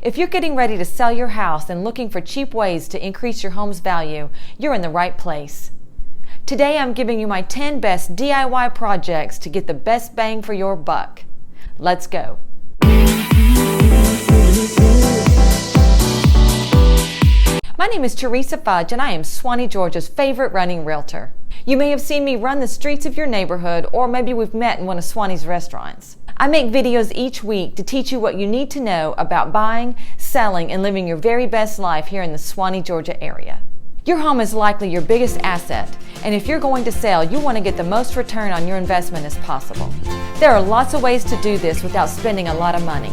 If you're getting ready to sell your house and looking for cheap ways to increase your home's value, you're in the right place. Today I'm giving you my 10 best DIY projects to get the best bang for your buck. Let's go. My name is Teresa Fudge and I am Suwanee, Georgia's favorite running realtor. You may have seen me run the streets of your neighborhood, or maybe we've met in one of Suwanee's restaurants. I make videos each week to teach you what you need to know about buying, selling, and living your very best life here in the Suwanee, Georgia area. Your home is likely your biggest asset, and if you're going to sell, you want to get the most return on your investment as possible. There are lots of ways to do this without spending a lot of money.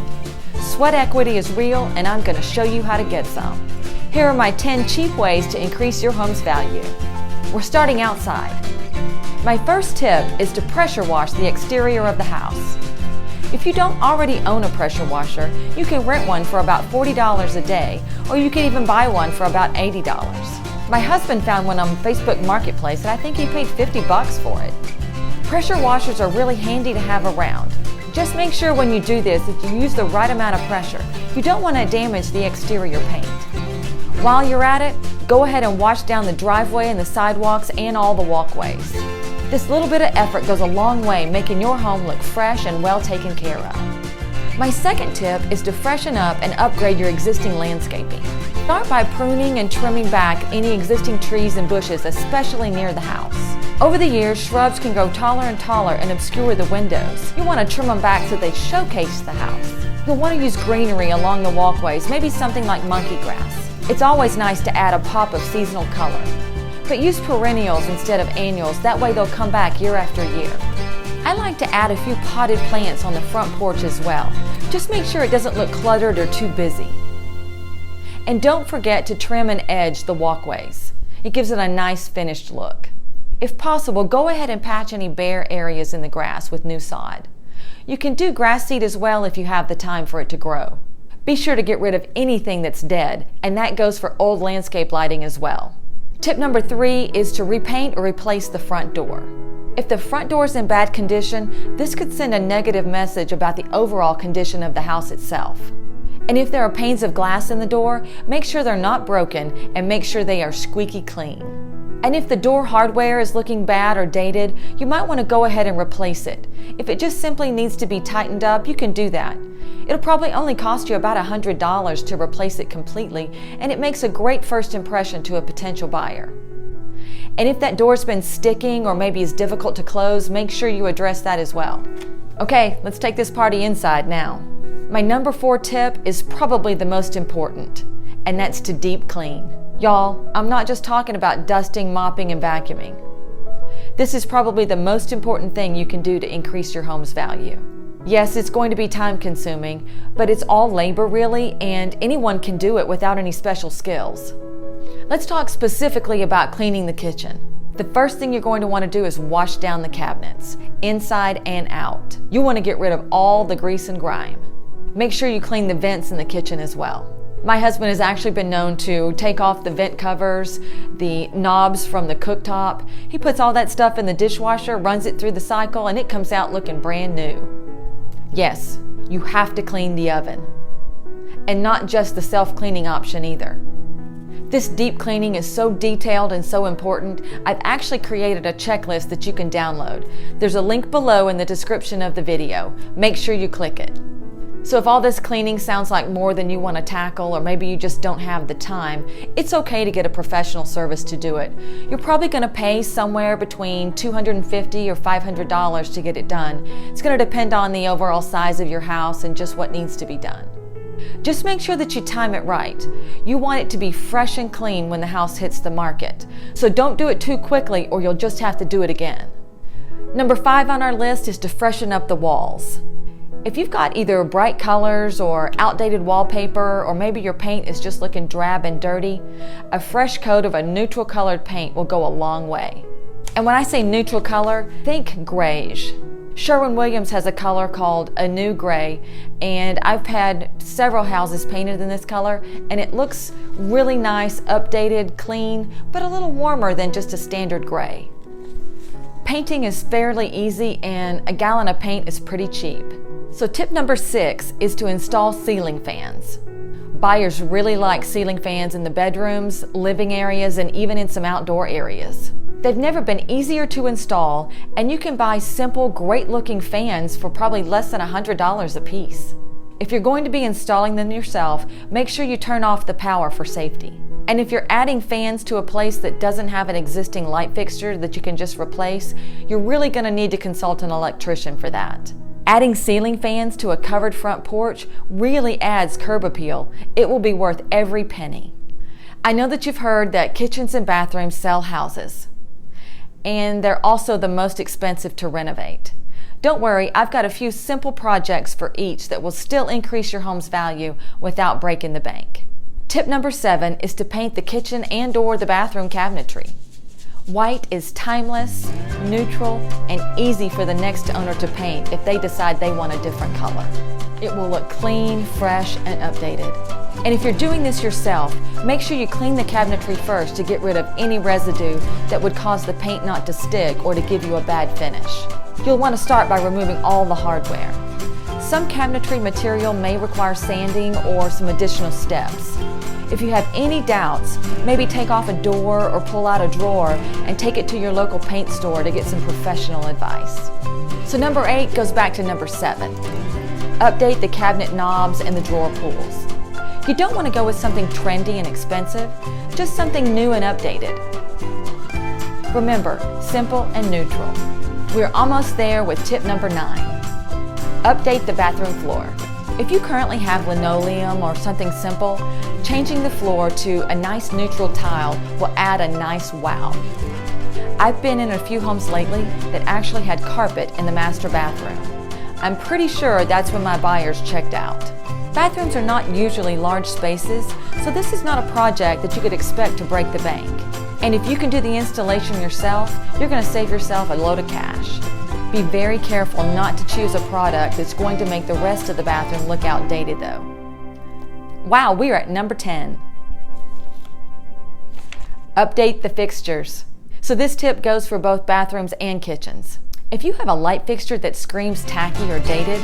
Sweat equity is real, and I'm going to show you how to get some. Here are my 10 cheap ways to increase your home's value. We're starting outside. My first tip is to pressure wash the exterior of the house. If you don't already own a pressure washer, you can rent one for about $40 a day, or you can even buy one for about $80. My husband found one on Facebook Marketplace and I think he paid $50 for it. Pressure washers are really handy to have around. Just make sure when you do this that you use the right amount of pressure. You don't want to damage the exterior paint. While you're at it, go ahead and wash down the driveway and the sidewalks and all the walkways. This little bit of effort goes a long way, making your home look fresh and well taken care of. My second tip is to freshen up and upgrade your existing landscaping. Start by pruning and trimming back any existing trees and bushes, especially near the house. Over the years, shrubs can grow taller and taller and obscure the windows. You want to trim them back so they showcase the house. You'll want to use greenery along the walkways, maybe something like monkey grass. It's always nice to add a pop of seasonal color. But use perennials instead of annuals, that way they'll come back year after year. I like to add a few potted plants on the front porch as well. Just make sure it doesn't look cluttered or too busy. And don't forget to trim and edge the walkways. It gives it a nice finished look. If possible, go ahead and patch any bare areas in the grass with new sod. You can do grass seed as well if you have the time for it to grow. Be sure to get rid of anything that's dead, and that goes for old landscape lighting as well. Tip number 3 is to repaint or replace the front door. If the front door is in bad condition, this could send a negative message about the overall condition of the house itself. And if there are panes of glass in the door, make sure they're not broken and make sure they are squeaky clean. And if the door hardware is looking bad or dated, you might want to go ahead and replace it. If it just simply needs to be tightened up, you can do that. It'll probably only cost you about $100 to replace it completely, and it makes a great first impression to a potential buyer. And if that door's been sticking or maybe is difficult to close, make sure you address that as well. Okay, let's take this party inside now. My number 4 tip is probably the most important, and that's to deep clean. Y'all, I'm not just talking about dusting, mopping, and vacuuming. This is probably the most important thing you can do to increase your home's value. Yes, it's going to be time consuming, but it's all labor really, and anyone can do it without any special skills. Let's talk specifically about cleaning the kitchen. The first thing you're going to want to do is wash down the cabinets, inside and out. You want to get rid of all the grease and grime. Make sure you clean the vents in the kitchen as well. My husband has actually been known to take off the vent covers, the knobs from the cooktop. He puts all that stuff in the dishwasher, runs it through the cycle, and it comes out looking brand new. Yes, you have to clean the oven. And not just the self-cleaning option either. This deep cleaning is so detailed and so important, I've actually created a checklist that you can download. There's a link below in the description of the video. Make sure you click it. So if all this cleaning sounds like more than you want to tackle, or maybe you just don't have the time, it's okay to get a professional service to do it. You're probably going to pay somewhere between $250 or $500 to get it done. It's going to depend on the overall size of your house and just what needs to be done. Just make sure that you time it right. You want it to be fresh and clean when the house hits the market. So don't do it too quickly or you'll just have to do it again. Number 5 on our list is to freshen up the walls. If you've got either bright colors or outdated wallpaper, or maybe your paint is just looking drab and dirty, a fresh coat of a neutral colored paint will go a long way. And when I say neutral color, think grayish. Sherwin-Williams has a color called a new gray, and I've had several houses painted in this color, and it looks really nice, updated, clean, but a little warmer than just a standard gray. Painting is fairly easy, and a gallon of paint is pretty cheap. So tip number 6 is to install ceiling fans. Buyers really like ceiling fans in the bedrooms, living areas, and even in some outdoor areas. They've never been easier to install, and you can buy simple, great-looking fans for probably less than $100 a piece. If you're going to be installing them yourself, make sure you turn off the power for safety. And if you're adding fans to a place that doesn't have an existing light fixture that you can just replace, you're really going to need to consult an electrician for that. Adding ceiling fans to a covered front porch really adds curb appeal. It will be worth every penny. I know that you've heard that kitchens and bathrooms sell houses, and they're also the most expensive to renovate. Don't worry, I've got a few simple projects for each that will still increase your home's value without breaking the bank. Tip number 7 is to paint the kitchen and/or the bathroom cabinetry. White is timeless, neutral, and easy for the next owner to paint if they decide they want a different color. It will look clean, fresh, and updated. And if you're doing this yourself, make sure you clean the cabinetry first to get rid of any residue that would cause the paint not to stick or to give you a bad finish. You'll want to start by removing all the hardware. Some cabinetry material may require sanding or some additional steps. If you have any doubts, maybe take off a door or pull out a drawer and take it to your local paint store to get some professional advice. So number 8 goes back to number 7. Update the cabinet knobs and the drawer pulls. You don't want to go with something trendy and expensive, just something new and updated. Remember, simple and neutral. We're almost there with tip number 9. Update the bathroom floor. If you currently have linoleum or something simple, changing the floor to a nice neutral tile will add a nice wow. I've been in a few homes lately that actually had carpet in the master bathroom. I'm pretty sure that's when my buyers checked out. Bathrooms are not usually large spaces, so this is not a project that you could expect to break the bank. And if you can do the installation yourself, you're going to save yourself a load of cash. Be very careful not to choose a product that's going to make the rest of the bathroom look outdated though. Wow, we are at number 10. Update the fixtures. So this tip goes for both bathrooms and kitchens. If you have a light fixture that screams tacky or dated,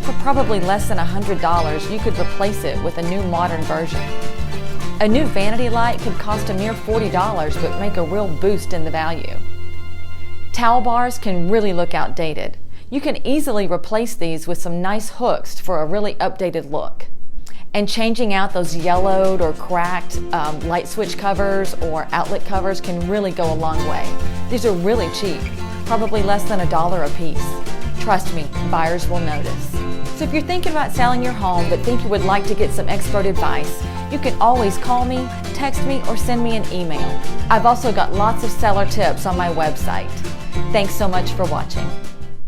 for probably less than $100, you could replace it with a new modern version. A new vanity light could cost a mere $40 but make a real boost in the value. Towel bars can really look outdated. You can easily replace these with some nice hooks for a really updated look. And changing out those yellowed or cracked light switch covers or outlet covers can really go a long way. These are really cheap, probably less than $1 a piece. Trust me, buyers will notice. So if you're thinking about selling your home but think you would like to get some expert advice, you can always call me, text me, or send me an email. I've also got lots of seller tips on my website. Thanks so much for watching.